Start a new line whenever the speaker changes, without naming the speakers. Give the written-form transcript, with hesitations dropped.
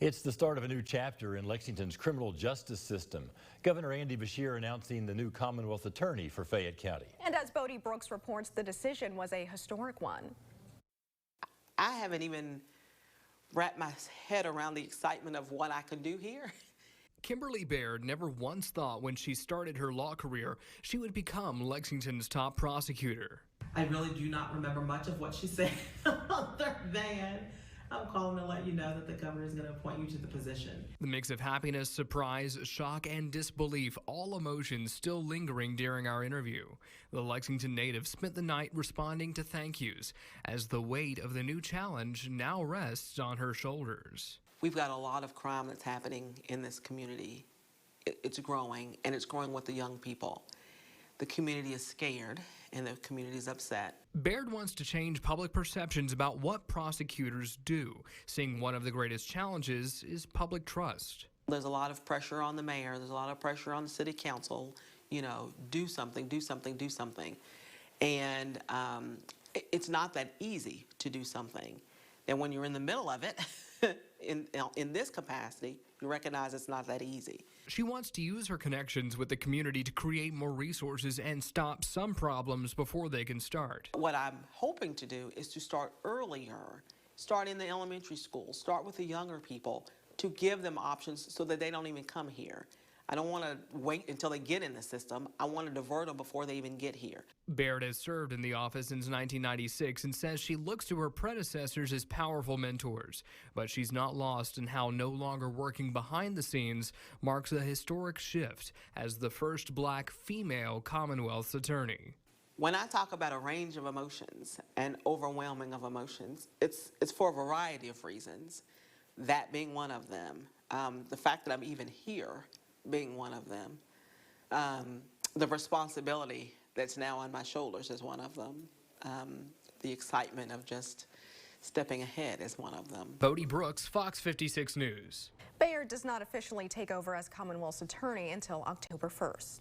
It's the start of a new chapter in Lexington's criminal justice system. Governor Andy Beshear announcing the new Commonwealth attorney for Fayette County.
And as Bodie Brooks reports, the decision was a historic one.
I haven't even wrapped my head around the excitement of what I could do here.
Kimberly Baird never once thought when she started her law career she would become Lexington's top prosecutor.
I really do not remember much of what she said other than I'm calling to let you know that the governor is going to appoint you to the position.
The mix of happiness, surprise, shock, and disbelief, all emotions still lingering during our interview. The Lexington native spent the night responding to thank yous as the weight of the new challenge now rests on her shoulders.
We've got a lot of crime that's happening in this community. It's growing, and it's growing with the young people. The community is scared, and the community is upset.
Baird wants to change public perceptions about what prosecutors do, saying one of the greatest challenges is public trust.
There's a lot of pressure on the mayor. There's a lot of pressure on the city council. You know, do something, do something, do something. And it's not that easy to do something. And when you're in the middle of it, in this capacity, you recognize it's not that easy.
She wants to use her connections with the community to create more resources and stop some problems before they can start.
What I'm hoping to do is to start earlier, start in the elementary school, start with the younger people, to give them options so that they don't even come here. I don't want to wait until they get in the system. I want to divert them before they even get here.
Baird has served in the office since 1996 and says she looks to her predecessors as powerful mentors. But she's not lost in how no longer working behind the scenes marks a historic shift as the first black female Commonwealth's attorney.
When I talk about a range of emotions and overwhelming of emotions, it's for a variety of reasons, that being one of them. The fact that I'm even here being one of them. The responsibility that's now on my shoulders is one of them. The excitement of just stepping ahead is one of them.
Bodie Brooks, Fox 56 News.
Baird does not officially take over as Commonwealth's attorney until October 1st.